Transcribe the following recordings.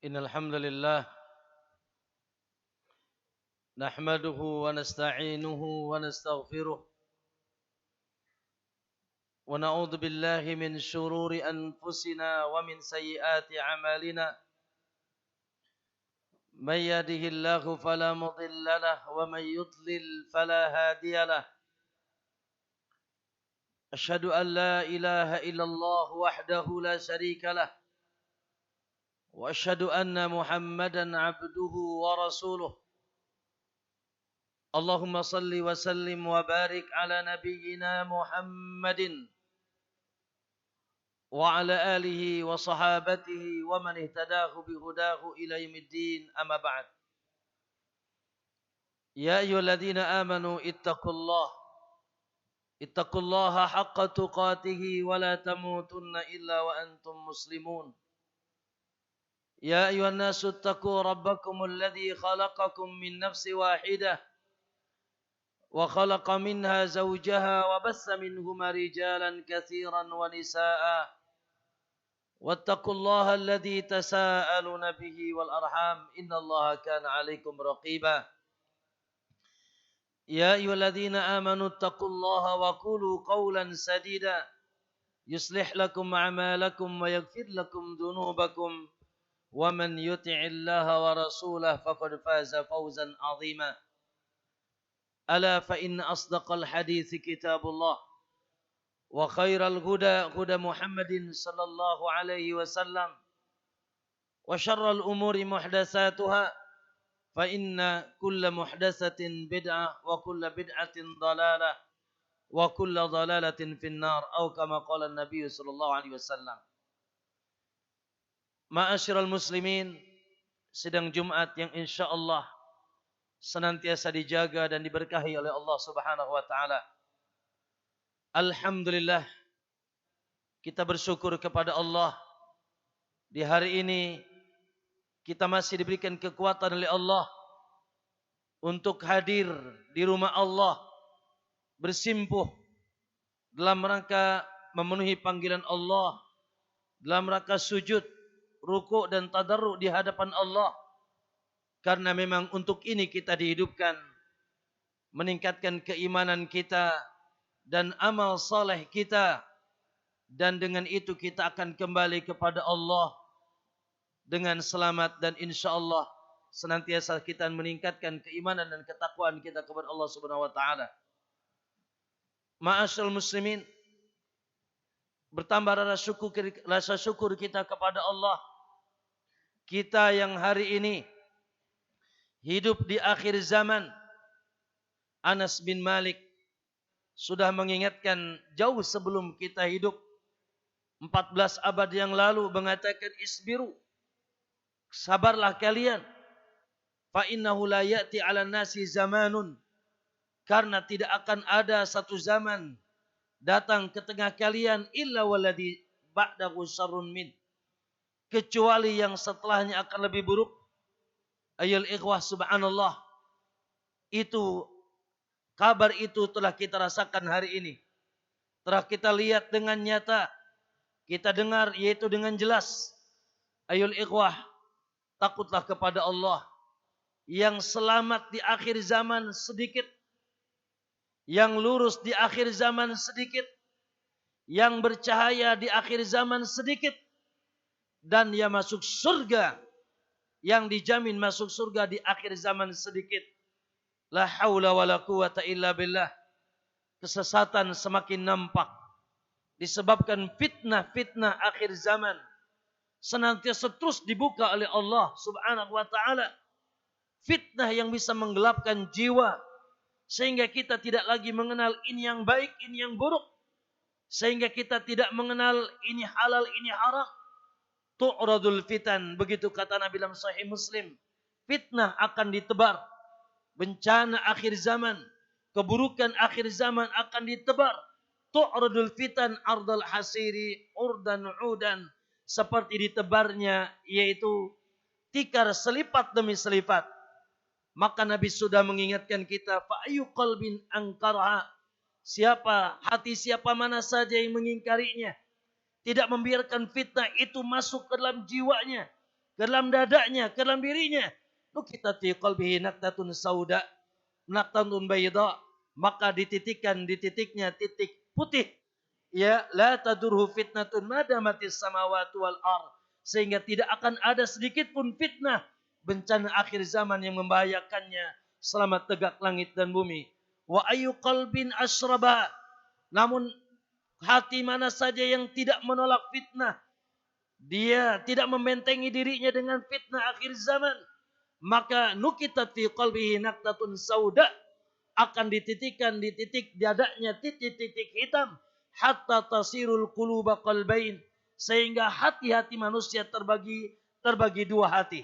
Innal hamdalillah nahmaduhu wa nasta'inuhu wa nastaghfiruh wa na'udzu billahi min shururi anfusina wa min sayyiati a'malina may yahdihillahu fala mudilla lahu wa may yudlil fala hadiya lahu asyhadu an la ilaha illallah wahdahu la syarika lahu wa asyhadu anna muhammadan abduhu wa rasuluh. Allahumma salli wa sallim wa barik ala nabiyyina Muhammadin wa ala alihi wa sahabatihi wa man ihtadahu bihudahu ila yaumiddin, amma ba'd. Ya ayyuhalladzina amanu ittaqullaha haqqa tuqatih wa la tamutunna illa wa antum muslimun. Ya ayyuhan nasu ittaqu rabbakumul ladzi khalaqakum min nafsin wahidah وخلق منها زوجها وبث منهما رجالا كثيرا ونساء واتقوا الله الذي تساءلون به والأرحام إن الله كان عليكم رقيبا يا أيها الذين آمنوا اتقوا الله وقولوا قولا سديدا يصلح لكم أعمالكم ويغفر لكم ذنوبكم ومن يطع الله ورسوله فقد فاز فوزا عظيما. ألا فإن أصدق الحديث كتاب الله وخير الهدى هدى محمد صلى الله عليه وسلم وشر الأمور محدثاتها فإن كل محدثة بدعة وكل بدعة ضلالة وكل ضلالة في النار أو كما قال النبي صلى الله عليه وسلم. Ma'asyiral muslimin, sidang Jumat yang insyaallah senantiasa dijaga dan diberkahi oleh Allah Subhanahu wa taala. Alhamdulillah, kita bersyukur kepada Allah. Di hari ini kita masih diberikan kekuatan oleh Allah untuk hadir di rumah Allah, bersimpuh dalam rangka memenuhi panggilan Allah, dalam rangka sujud, rukuk dan tadarruk di hadapan Allah. Karena memang untuk ini kita dihidupkan, meningkatkan keimanan kita dan amal saleh kita, dan dengan itu kita akan kembali kepada Allah dengan selamat, dan insyaallah senantiasa kita meningkatkan keimanan dan ketakwaan kita kepada Allah Subhanahu wa taala. Ma'asyiral muslimin, bertambah rasa syukur kita kepada Allah. Kita yang hari ini hidup di akhir zaman. Anas bin Malik sudah mengingatkan jauh sebelum kita hidup 14 abad yang lalu, mengatakan isbiru, sabarlah kalian, fa innahu la ya'ti 'alan nasi zamanun, karena tidak akan ada satu zaman datang ke tengah kalian illa walladhi ba'dahu syarrun min, kecuali yang setelahnya akan lebih buruk. Ayol ikhwah, subhanallah, itu kabar itu telah kita rasakan hari ini, telah kita lihat dengan nyata, kita dengar yaitu dengan jelas. Ayol ikhwah, takutlah kepada Allah. Yang selamat di akhir zaman sedikit, yang lurus di akhir zaman sedikit, yang bercahaya di akhir zaman sedikit, dan yang masuk surga, yang dijamin masuk surga di akhir zaman sedikit. La haula wa la quwata illa billah. Kesesatan semakin nampak disebabkan fitnah-fitnah akhir zaman senantiasa terus dibuka oleh Allah Subhanahu wa taala. Fitnah yang bisa menggelapkan jiwa sehingga kita tidak lagi mengenal ini yang baik, ini yang buruk, sehingga kita tidak mengenal ini halal, ini haram. Tu'radul fitan, begitu kata Nabi dalam Sahih Muslim. Fitnah akan ditebar, bencana akhir zaman, keburukan akhir zaman akan ditebar. Tu'radul fitan ardal hasiri urdan udan, seperti ditebarnya yaitu tikar selipat demi selipat. Maka Nabi sudah mengingatkan kita, fa ayu qalbin angkarha, siapa mana saja yang mengingkarinya, tidak membiarkan fitnah itu masuk ke dalam jiwanya, ke ke dalam dadanya, ke dalam dirinya. Nukitat fi qalbihi naktatun sauda, naktatun bayda, maka dititikkan di titiknya titik putih. Ya, la tadurhu fitnatun madamatis samawati wal ard, sehingga tidak akan ada sedikit pun fitnah bencana akhir zaman yang membahayakannya selama tegak langit dan bumi. Wa ayu qalbin asraba, namun hati mana saja yang tidak menolak fitnah, dia tidak membentengi dirinya dengan fitnah akhir zaman, maka nukitat fi qalbihi naktatun sauda, akan dititikkan di titik dadanya titik-titik hitam, hatta tasirul quluba qalbain, sehingga hati-hati manusia terbagi dua hati,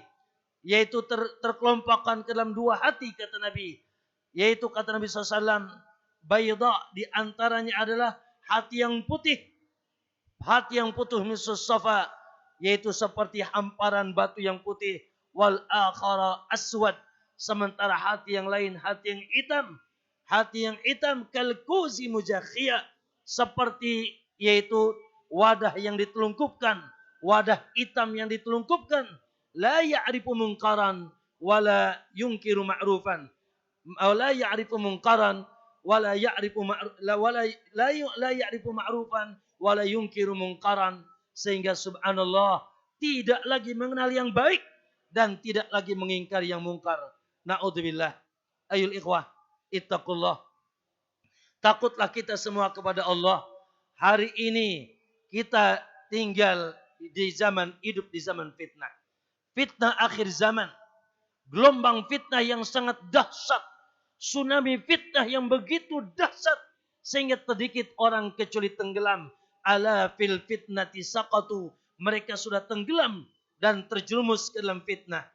yaitu terkelompokkan ke dalam dua hati, kata Nabi, yaitu kata Nabi SAW, bayda, di antaranya adalah hati yang putih, misus safa, yaitu seperti hamparan batu yang putih, wal akhara aswad, sementara hati yang lain hati yang hitam, kalkuzi mujakhia, seperti yaitu wadah yang ditelungkupkan, wadah hitam yang ditelungkupkan, la ya'rifu munkaran wala yunkiru ma'rufan, la ya'rifu munkaran wala ya'rifu la ya'rifu ma'rufan wala yunkiru munkaran, sehingga subhanallah tidak lagi mengenal yang baik dan tidak lagi mengingkari yang mungkar. Na'udzubillah. Ayul ikhwah, ittaqullah. Takutlah kita semua kepada Allah. Hari ini kita tinggal hidup di zaman fitnah. Fitnah akhir zaman. Gelombang fitnah yang sangat dahsyat. Tsunami fitnah yang begitu dahsyat sehingga sedikit orang kecuali tenggelam. Ala fil fitnati saqatu. Mereka sudah tenggelam dan terjerumus ke dalam fitnah.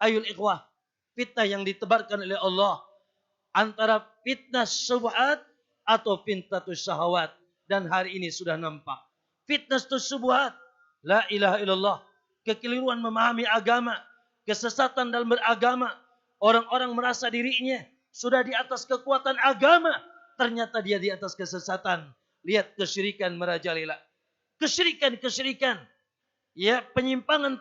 Ayul ikhwah, fitnah yang ditebarkan oleh Allah antara fitnah syubhat atau fitnatus syahwat, dan hari ini sudah nampak. Fitnah syubhat, la ilaha illallah, kekeliruan memahami agama, kesesatan dalam beragama. Orang-orang merasa dirinya sudah di atas kekuatan agama, ternyata dia di atas kesesatan. Lihat kesyirikan merajalela. Kesyirikan. Ya, penyimpangan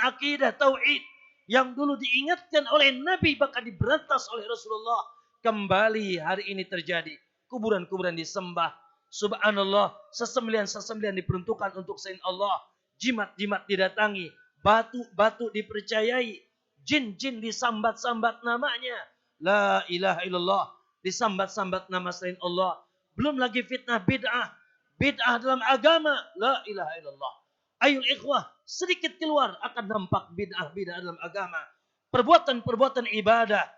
akidah tauhid yang dulu diingatkan oleh Nabi bahkan diberantas oleh Rasulullah, kembali hari ini terjadi. Kuburan-kuburan disembah. Subhanallah, sesembelian-sesembelian diperuntukkan untuk selain Allah. Jimat-jimat didatangi, batu-batu dipercayai, jin-jin disambat-sambat namanya. La ilaha illallah, disambat-sambat nama selain Allah. Belum lagi fitnah bid'ah dalam agama. La ilaha illallah. Ayul ikhwah, sedikit keluar akan nampak bid'ah dalam agama. Perbuatan-perbuatan ibadah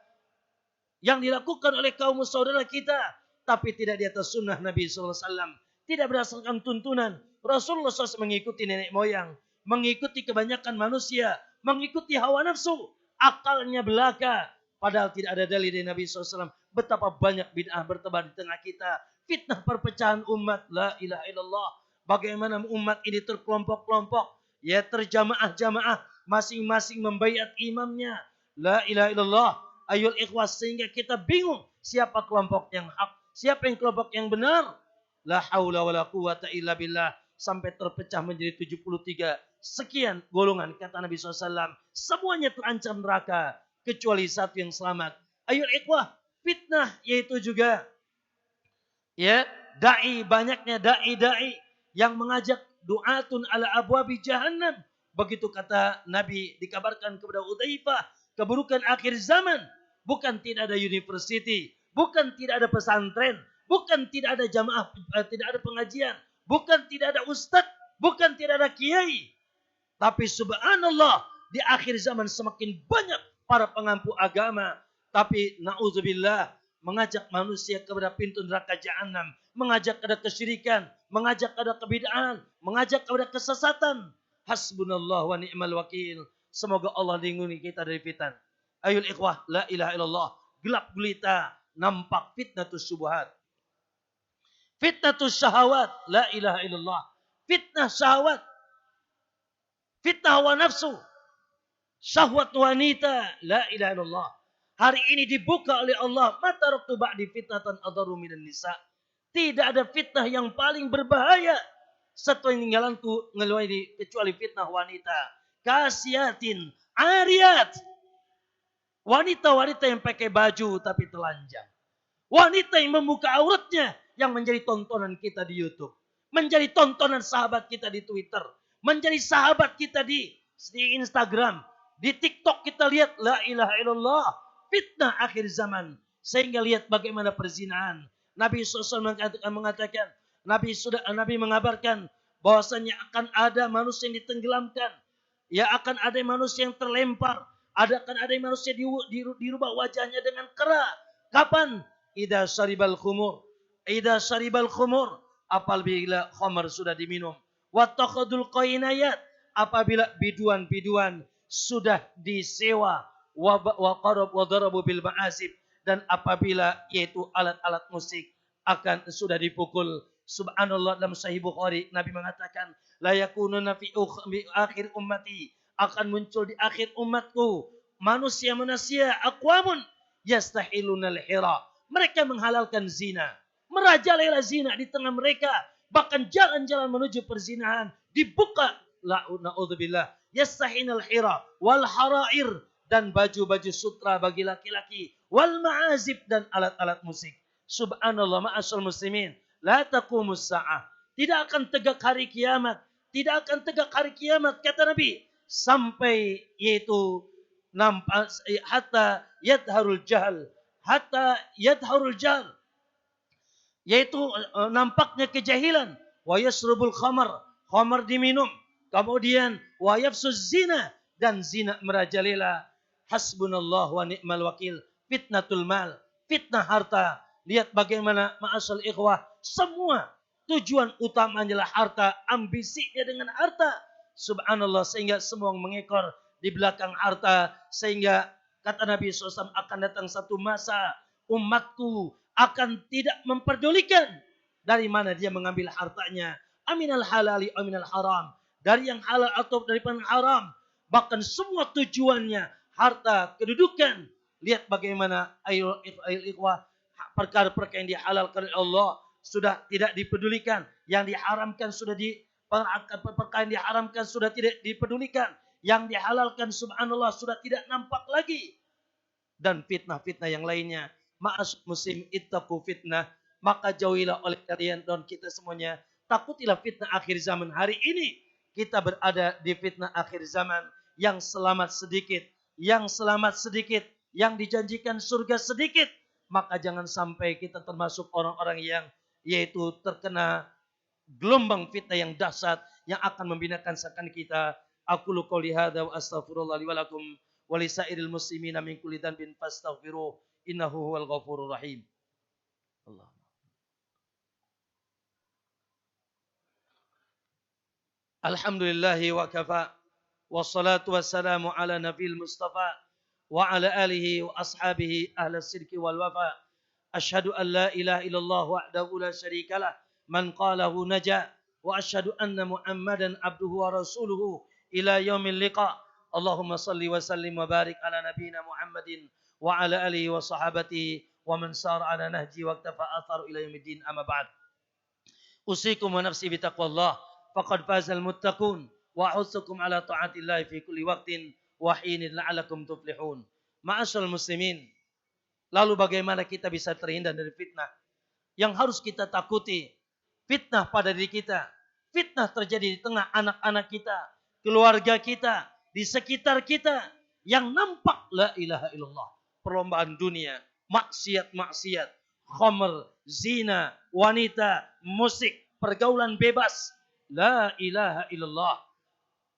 yang dilakukan oleh kaum saudara kita, tapi tidak di atas sunnah Nabi SAW. Tidak berdasarkan tuntunan Rasulullah SAW, mengikuti nenek moyang, mengikuti kebanyakan manusia, mengikuti hawa nafsu, akalnya belaka. Padahal tidak ada dalil dari Nabi SAW. Betapa banyak bid'ah bertebar di tengah kita. Fitnah perpecahan umat. La ilaha illallah. Bagaimana umat ini terkelompok-kelompok. Ya, terjamaah-jamaah. Masing-masing membaiat imamnya. La ilaha illallah. Ayul ikhwas, sehingga kita bingung. Siapa kelompok yang hak? Siapa yang kelompok yang benar? La haula wa la quwata illa billah. Sampai terpecah menjadi 73 sekian golongan, kata Nabi SAW. Semuanya terancam neraka, kecuali satu yang selamat. Ayul ikhwah, fitnah yaitu juga ya, banyaknya dai yang mengajak du'atun ala abwabi jahannam. Begitu kata Nabi, dikabarkan kepada Hudzaifah, keburukan akhir zaman bukan tidak ada university, bukan tidak ada pesantren, bukan tidak ada jamaah, tidak ada pengajian, bukan tidak ada ustadz, bukan tidak ada kiai. Tapi subhanallah, di akhir zaman semakin banyak para pengampu agama, tapi na'udzubillah, mengajak manusia kepada pintu neraka jahanam, mengajak kepada kesyirikan, mengajak kepada kebid'ahan, mengajak kepada kesesatan. Hasbunallah wa ni'mal wakil. Semoga Allah lindungi kita dari fitan. Ayul ikhwah, la ilaha illallah. Gelap gulita, nampak fitnatus syubhat. Fitnatus syahawat, la ilaha illallah. Fitnah syahwat, fitnah hawa nafsu, syahwat wanita, la ilaha illallah. Hari ini dibuka oleh Allah, mata raktu ba'di fitnatan adharu minan nisa. Tidak ada fitnah yang paling berbahaya setelah peninggalanku kecuali fitnah wanita. kasiatin, ariyat. Wanita-wanita yang pakai baju tapi telanjang. Wanita yang membuka auratnya yang menjadi tontonan kita di YouTube. Menjadi tontonan sahabat kita di Twitter. Menjadi sahabat kita di Instagram. Di TikTok kita lihat la ilaha illallah. Fitnah akhir zaman. Sehingga lihat bagaimana perzinahan. Nabi SAW mengatakan. Nabi mengabarkan bahwasanya akan ada manusia yang ditenggelamkan. Ya akan ada manusia yang terlempar. Akan ada manusia dirubah wajahnya dengan kera. Kapan? Idza syaribal khumur. Idza syaribal khumur. Apabila khamar sudah diminum. Wattakhadul qainayat. Apabila biduan-biduan sudah disewa. Wa darabu bil ma'azib. Dan apabila yaitu alat-alat musik akan sudah dipukul. Subhanallah, dalam Sahih Bukhari Nabi mengatakan la yakununa fi akhir ummati, akan muncul di akhir umatku manusia aqwamun yastahilunal hira, mereka menghalalkan zina, merajalela zina di tengah mereka, bahkan jalan-jalan menuju perzinahan dibuka, la naudzubillah, yastahinal hira wal harair, dan baju-baju sutra bagi laki-laki, wal ma'azib, dan alat-alat musik. Subhanallah, ma'asyal muslimin, la taqumus sa'ah, tidak akan tegak hari kiamat, tidak akan tegak hari kiamat kata Nabi, sampai yaitu nampak hatta yadharul jahl, yaitu nampaknya kejahilan, wa yasrubul khamar diminum, kemudian wa yafsuz zina, dan zina merajalela. Hasbunallah wa ni'mal wakil. Fitnatul mal, fitnah harta. Lihat bagaimana ma'asal ikhwah, semua tujuan utamanya adalah harta, ambisinya dengan harta. Subhanallah, sehingga semua mengekor di belakang harta. Sehingga kata Nabi SAW, akan datang satu masa umatku akan tidak memperdulikan dari mana dia mengambil hartanya. Aminal halali, aminal haram. Dari yang halal atau dari yang haram. Bahkan semua tujuannya harta, kedudukan. Lihat bagaimana ayol ikhwah, perkara-perkara yang dihalalkan oleh Allah sudah tidak dipedulikan, yang diharamkan sudah perkara yang diharamkan sudah tidak dipedulikan, yang dihalalkan subhanallah sudah tidak nampak lagi, dan fitnah-fitnah yang lainnya. Ma'as muslim ittaqu fitnah, maka jauhilah oleh kalian dan kita semuanya, takutilah fitnah akhir zaman. Hari ini kita berada di fitnah akhir zaman, yang selamat sedikit, yang dijanjikan surga sedikit. Maka jangan sampai kita termasuk orang-orang yang yaitu terkena gelombang fitnah yang dahsyat yang akan membinakan kita. Aqulu qouli hadza wa astaghfirullah li wa lakum wa lisairil muslimina min kulli dhanbin fastaghfiruh innahu huwal ghafurur rahim. Allah. Alhamdulillahi wa kafa, wassalatu wassalamu ala nabiyil mustafa wa ala alihi wa ashabihi ahlas sidqi wal wafa. Asyhadu an la ilaha illallah wahdahu la syarikalah man qalahu naja, wa asyhadu anna Muhammadan abduhu wa rasuluhu ila yaumil liqa. Allahumma salli wa sallim wa barik ala nabiyyina Muhammadin wa ala alihi wa sahabatihi wa man sara ala nahji wa iktafa atharu ila yaumiddin, amma ba'd. Usikum wa nafsi bi taqwallah faqad fazal muttaqun wa ahussukum ala ta'atillahi fi kulli waqtin wa hinin la'alakum tuflihun. Ma'asyal muslimin, lalu bagaimana kita bisa terhindar dari fitnah? Yang harus kita takuti, fitnah pada diri kita. Fitnah terjadi di tengah anak-anak kita, keluarga kita, di sekitar kita. Yang nampak la ilaha illallah, perlombaan dunia, maksiat-maksiat, khamr, zina, wanita, musik, pergaulan bebas. La ilaha illallah.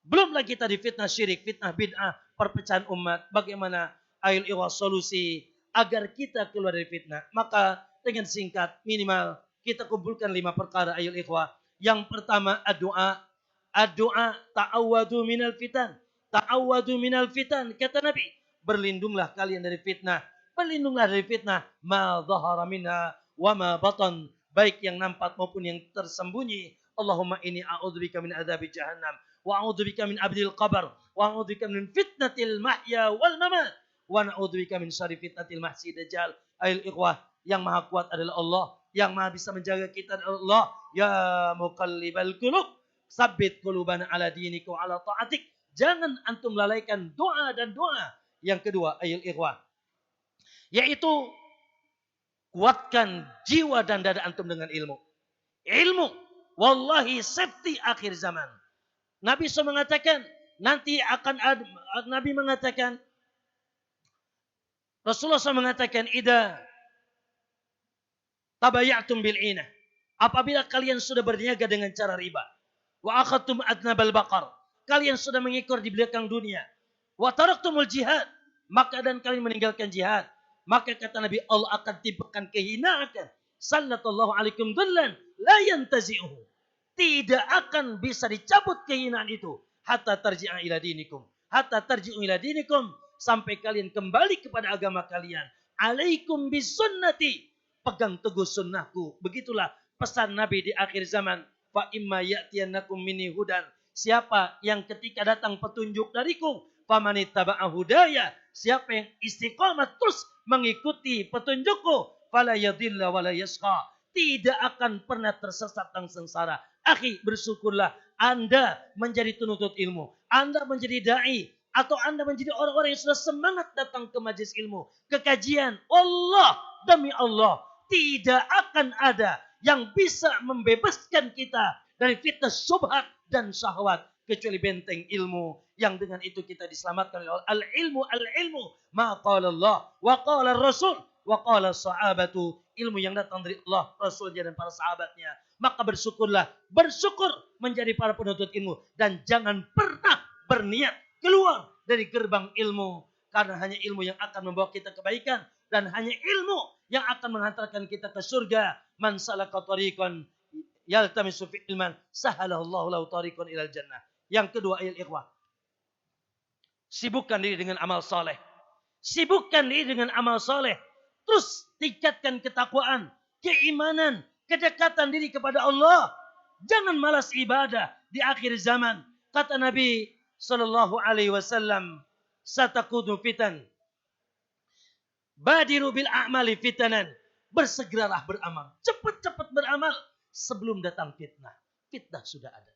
Belum lagi kita difitnah syirik, fitnah bid'ah, perpecahan umat. Bagaimana ayul ikhwah solusi agar kita keluar dari fitnah? Maka dengan singkat, minimal kita kumpulkan 5 perkara ayul ikhwah. Yang pertama, ad-du'a. Ad-du'a, ta'awwadu minal fitan. Ta'awwadu minal fitan. Kata Nabi, berlindunglah kalian dari fitnah. Berlindunglah dari fitnah. Ma dhahara minha wa ma batan. Baik yang nampak maupun yang tersembunyi. Allahumma inni a'udzubika min adzabi jahannam. Wa a'udzubika min abdil qabr. Wa a'udzubika min fitnatil mahya wal mamat. Wa na'udzubika min syarri fitnatil mahsi dajjal. Ayul ikhwah, yang maha kuat adalah Allah. Yang maha bisa menjaga kita adalah Allah. Ya muqallibal qulub, sabbit qulubana ala dinika wa ala ta'atik. Jangan antum lalaikan doa dan doa. Yang kedua, ayul ikhwah, yaitu kuatkan jiwa dan dada antum dengan ilmu. Ilmu, wallahi safety akhir zaman. Nabi SAW mengatakan, nanti akan ada, Nabi mengatakan, Rasulullah SAW mengatakan, Ida tabayatum bil inah. Apabila kalian sudah berniaga dengan cara riba. Wa akhadtum adnabal baqar. Kalian sudah mengikor di belakang dunia. Wa taraktumul jihad. Maka dan kalian meninggalkan jihad. Maka kata Nabi, Allah akan timpakan kehinaan. Sallallahu alaikum dhullan la yantazi'uhu. Tidak akan bisa dicabut kehinaan itu. Hatta tarji'a ila dinikum. Hatta tarji'u ila dinikum. Sampai kalian kembali kepada agama kalian. Alaikum bisunnati. Pegang teguh sunnahku. Begitulah pesan Nabi di akhir zaman. Fa imma ya'tiyannakum minni hudan. Siapa yang ketika datang petunjuk dariku. Famanittaba'a hudaya. Siapa yang istiqamah terus mengikuti petunjukku. Fala yadilla wala yasqa. Tidak akan pernah tersesat dan sengsara. Akhi, bersyukurlah Anda menjadi penuntut ilmu. Anda menjadi da'i. Atau Anda menjadi orang-orang yang sudah semangat datang ke majelis ilmu. Kekajian. Allah, demi Allah. Tidak akan ada yang bisa membebaskan kita dari fitnah syubhat dan syahwat. Kecuali benteng ilmu. Yang dengan itu kita diselamatkan oleh Allah. Al-ilmu. Ma qala Allah. Wa qala Rasul. Wa qala sahabatu. Ilmu yang datang dari Allah, Rasulnya dan para sahabatnya. Maka bersyukurlah. Bersyukur menjadi para penuntut ilmu. Dan jangan pernah berniat keluar dari gerbang ilmu. Karena hanya ilmu yang akan membawa kita kebaikan. Dan hanya ilmu yang akan menghantarkan kita ke surga. Man salaka tariqan yaltamisu fi ilman. Sahalallahu lahu tariqan ilal jannah. Yang kedua, ayat ikhwah. Sibukkan diri dengan amal soleh. Sibukkan diri dengan amal soleh. Terus tingkatkan ketakwaan, keimanan, kedekatan diri kepada Allah. Jangan malas ibadah di akhir zaman. Kata Nabi sallallahu alaihi wasallam, "Satakudu fitan. Badiru bil a'mali fitanan." Bersegeralah beramal. Cepat-cepat beramal sebelum datang fitnah. Fitnah sudah ada.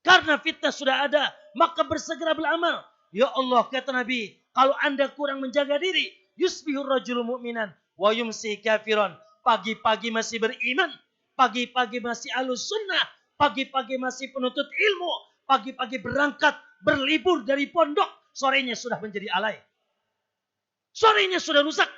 Karena fitnah sudah ada, maka bersegera beramal. Ya Allah, kata Nabi, kalau Anda kurang menjaga diri, yusbihur rajulu mu'minan wa yumsi kafiran. Pagi-pagi masih beriman, pagi-pagi masih ahlus sunnah, pagi-pagi masih penuntut ilmu, pagi-pagi berangkat, berlibur dari pondok, sorenya sudah menjadi alay. Sorenya sudah rusak.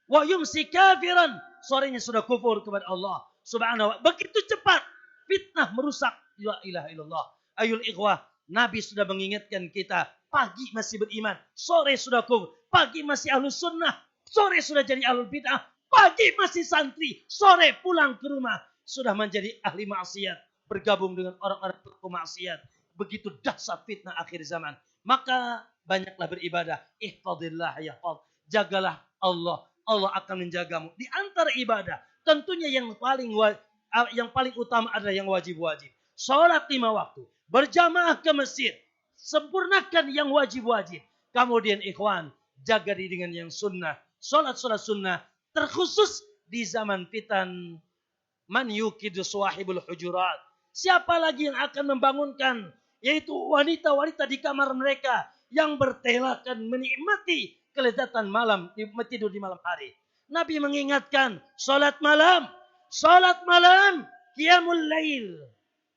Wa yumsi kafiran, sorenya sudah kufur kepada Allah Subhanahu wa ta'ala. Begitu cepat fitnah merusak. La ilaha illallah. Ayul ikhwah, Nabi sudah mengingatkan kita, pagi masih beriman, sore sudah kufur, pagi masih ahlus sunnah, sore sudah jadi ahlul bid'ah, pagi masih santri, sore pulang ke rumah, sudah menjadi ahli maksiat, bergabung dengan orang-orang pelaku maksiat. Begitu dahsyat fitnah akhir zaman. Maka banyaklah beribadah. Ihfadillah yahfad. Jagalah Allah. Allah akan menjagamu. Di antara ibadah, tentunya yang paling utama adalah yang wajib-wajib. Salat 5 waktu. Berjamaah ke masjid. Sempurnakan yang wajib-wajib. Kemudian ikhwan, jaga diri dengan yang sunnah. Salat-salat sunnah. Terkhusus di zaman fitan. Man yukidu suwahibul hujurat. Siapa lagi yang akan membangunkan? Yaitu wanita-wanita di kamar mereka. Yang bertelakan menikmati kelezatan malam. Tidur di malam hari. Nabi mengingatkan. Salat malam. Salat malam. Qiyamul lail.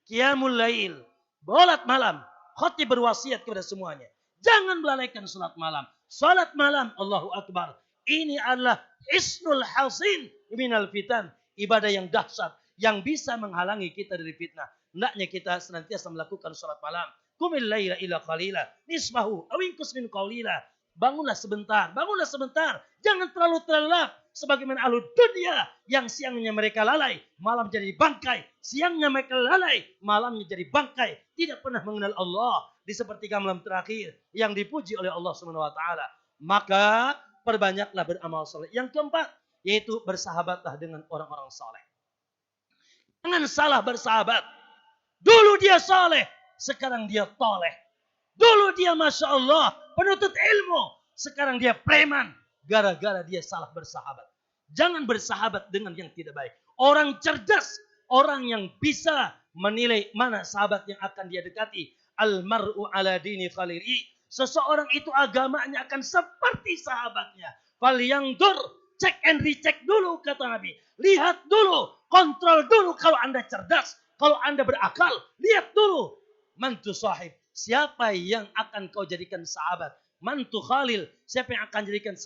Qiyamul lail. Salat malam. Khatib berwasiat kepada semuanya. Jangan melalaikan salat malam. Salat malam. Allahu Akbar. Ini adalah isnul hasin minal fitan. Ibadah yang dahsyat. Yang bisa menghalangi kita dari fitnah. Hendaknya kita senantiasa melakukan salat malam. Qumil laila ila qalila. Nisbahu. Awinkus min qalila. Bangunlah sebentar. Bangunlah sebentar. Jangan terlalu terlelap. Sebagaimana ahlu dunia yang siangnya mereka lalai, malam jadi bangkai. Siangnya mereka lalai, malamnya jadi bangkai. Tidak pernah mengenal Allah di sepertiga malam terakhir yang dipuji oleh Allah Subhanahu wa taala. Maka perbanyaklah beramal saleh. Yang keempat, yaitu bersahabatlah dengan orang-orang saleh. Jangan salah bersahabat. Dulu dia saleh, sekarang dia toleh. Dulu dia Masya Allah penuntut ilmu, sekarang dia preman. Gara-gara dia salah bersahabat. Jangan bersahabat dengan yang tidak baik. Orang cerdas, orang yang bisa menilai mana sahabat yang akan dia dekati, Al-mar'u ala dini khalili. Seseorang itu agamanya akan seperti sahabatnya. Falyangdur, cek and recheck dulu kata Nabi. Lihat dulu, kontrol dulu kalau Anda cerdas, kalau Anda berakal, lihat dulu. Mantu sahib, siapa yang akan kau jadikan sahabat? Mantu khalil, siapa yang akan jadikan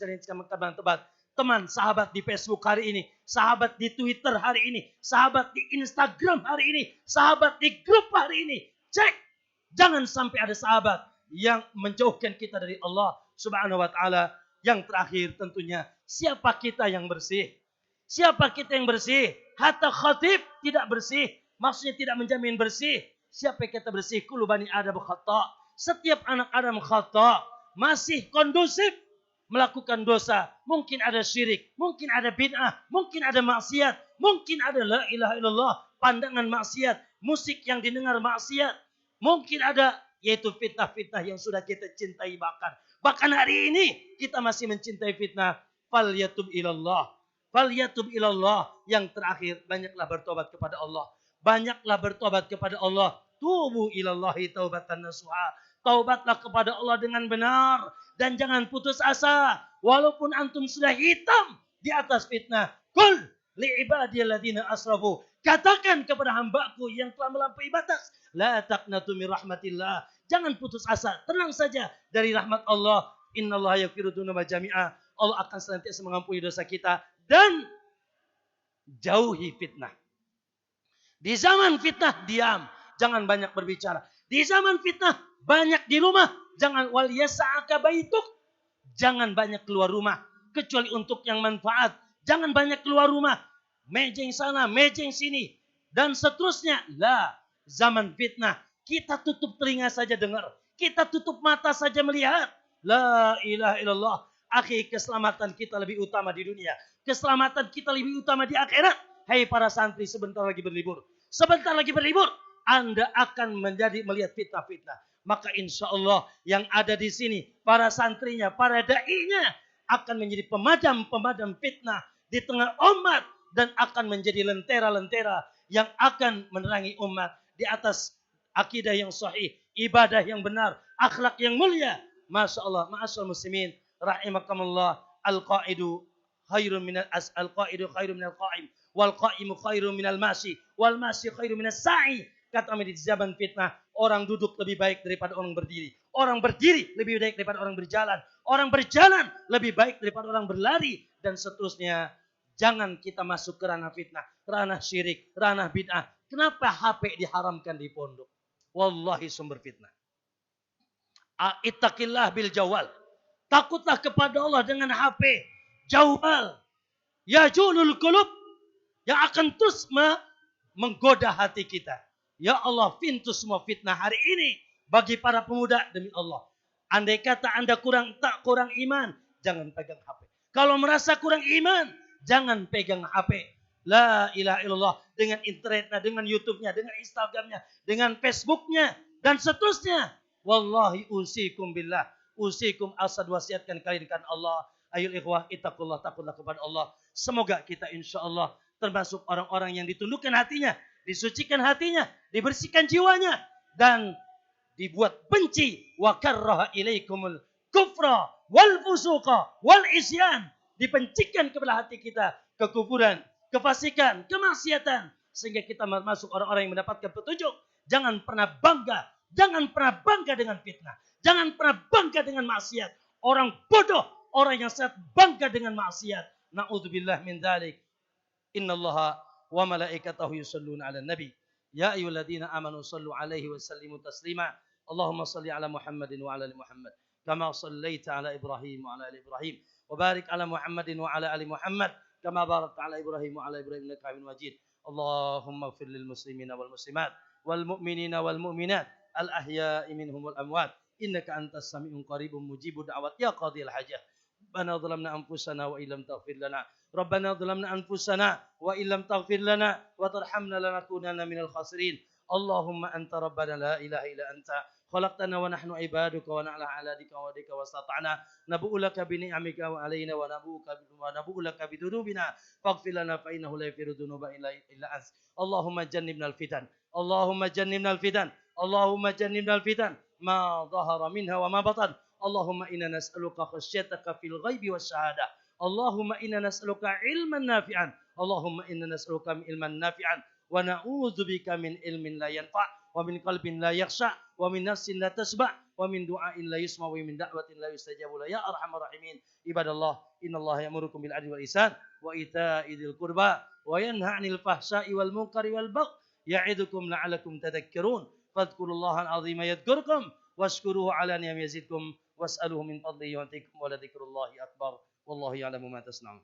teman, sahabat di Facebook hari ini, sahabat di Twitter hari ini, sahabat di Instagram hari ini, sahabat di grup hari ini. Cek, jangan sampai ada sahabat yang menjauhkan kita dari Allah Subhanahu wa taala. Yang terakhir tentunya, siapa kita yang bersih? Siapa kita yang bersih? Hatta khatib tidak bersih. Maksudnya tidak menjamin bersih. Siapa yang kita bersih? Kullu bani Adam khata. Setiap anak Adam khata. Masih kondusif melakukan dosa. Mungkin ada syirik. Mungkin ada bid'ah. Mungkin ada maksiat. Mungkin ada la ilaha illallah. Pandangan maksiat. Musik yang didengar maksiat. Mungkin ada yaitu fitnah-fitnah yang sudah kita cintai bahkan. Bahkan hari ini kita masih mencintai fitnah. Falyatub ilallah. Falyatub ilallah. Yang terakhir, banyaklah bertobat kepada Allah. Banyaklah bertobat kepada Allah. Tubu ilallahi taubatan nasuha. Taubatlah kepada Allah dengan benar. Dan jangan putus asa. Walaupun antum sudah hitam di atas fitnah. Kul li'ibadiyalladina asrafu. Katakan kepada hambaku yang telah melampaui batas. La taqnatu min rahmatillah. Jangan putus asa. Tenang saja dari rahmat Allah. Innallaha yaghfiru dzunuba jami'a. Allah akan senantiasa mengampuni dosa kita. Dan jauhi fitnah. Di zaman fitnah, diam. Jangan banyak berbicara. Di zaman fitnah, banyak di rumah. Jangan wal yasa'aka baituk. Jangan banyak keluar rumah. Kecuali untuk yang manfaat. Jangan banyak keluar rumah. Mejeng sana, mejeng sini. Dan seterusnya. Lah, zaman fitnah. Kita tutup telinga saja dengar. Kita tutup mata saja melihat. La ilaha illallah. Akhi, keselamatan kita lebih utama di dunia. Keselamatan kita lebih utama di akhirat. Hai para santri, sebentar lagi berlibur. Sebentar lagi berlibur. Anda akan melihat fitnah-fitnah. Maka insya Allah yang ada di sini, para santrinya, para da'inya akan menjadi pemadam-pemadam fitnah di tengah umat. Dan akan menjadi lentera-lentera yang akan menerangi umat di atas akidah yang sahih, ibadah yang benar, akhlak yang mulia. Masya Allah, ma'asyal muslimin, rahimakumullah, al-qa'idu khairun minal qa'im, wal qa'imu khairun minal masyi, wal masyi khairun minal sa'i. Kata Nabi, di zaman fitnah, orang duduk lebih baik daripada orang berdiri. Orang berdiri lebih baik daripada orang berjalan. Orang berjalan lebih baik daripada orang berlari. Dan seterusnya. Jangan kita masuk ke ranah fitnah, ranah syirik, ranah bid'ah. Kenapa HP diharamkan di pondok? Wallahi sumber fitnah. Ittaqillah bil jawal. Takutlah kepada Allah dengan HP. Jawal. Ya julul qulub. Yang akan terus menggoda hati kita. Ya Allah, pintu semua fitnah hari ini bagi para pemuda demi Allah. Andai kata Anda kurang iman, jangan pegang HP. Kalau merasa kurang iman, jangan pegang HP. La ilaha illallah. Dengan internetnya, dengan YouTube-nya, dengan Instagram-nya, dengan Facebook-nya, dan seterusnya. Wallahi usikum billah. Usikum asad wasiatkan kalian dengan Allah. Ayul ikhwah, ittaqullah, takutlah kepada Allah. Semoga kita insya Allah termasuk orang-orang yang ditundukkan hatinya, disucikan hatinya, dibersihkan jiwanya, dan dibuat benci. Wa karraha ilaikumul kufra wal fusuqa wal isyan. Dibencikan kepada hati kita kekufuran, kefasikan, kemaksiatan, sehingga kita masuk orang-orang yang mendapatkan petunjuk. Jangan pernah bangga dengan fitnah, jangan pernah bangga dengan maksiat. Orang bodoh, orang yang sangat bangga dengan maksiat. Na'udzubillah min dzalik. Innallaha wa malaikatahu yusholluna 'alan nabi. Ya ayyuhalladzina amanu shallu 'alaihi wa sallimu taslima. Allahumma shalli 'ala Muhammadin wa 'ala ali Muhammad. Kama shallaita 'ala Ibrahim wa 'ala ali Ibrahim. وبارك على محمد وعلى آل محمد كما باركت على إبراهيم وعلى إبراهيم إنك حميد مجيد اللهم اغفر للمسلمين والمسلمات والمؤمنين والمؤمنات الأحياء منهم والأموات إنك أنت السميع قريب مجيب الدعوات يا قاضي الحاجات ربنا ظلمنا أنفسنا وإن لم تغفر لنا ربنا ظلمنا أنفسنا وإن لم تغفر لنا وترحمنا لنكونن من الخاسرين اللهم أنت ربنا لا إله إلا أنت خلقتنا ونحن عبادك ونعلى على ديك وديك واستطعنا نبوء لك بنعمك علينا ونبوء لك بذنوبنا فاغفر لنا فإنه لا يغفر الذنوب إلا أنت اللهم جنبنا الفتن اللهم جنبنا الفتن اللهم جنبنا الفتن ما ظهر منها وما بطن. اللهم إنا نسألك خشيتك في الغيب والشهادة. اللهم إنا نسألك علما نافعا. اللهم إنا نسألك علما نافعا ونعوذ بك من علم لا ينفع ومن قلب لا يخشع ومن نفس لا تشبع ومن دعاء لا يسمع ومن دعوة لا يستجاب له يا أرحم الراحمين. عباد الله إن الله يأمركم بالعدل والإحسان وإيتاء ذي القربى وينهى عن الفحشاء والمنكر والبغي يعظكم لعلكم تذكرون فاذكروا الله العظيم يذكركم واشكروه على نعم يزدكم واسألوه من فضله يعطيكم ولذكر الله أكبر والله يعلم ما تصنعون.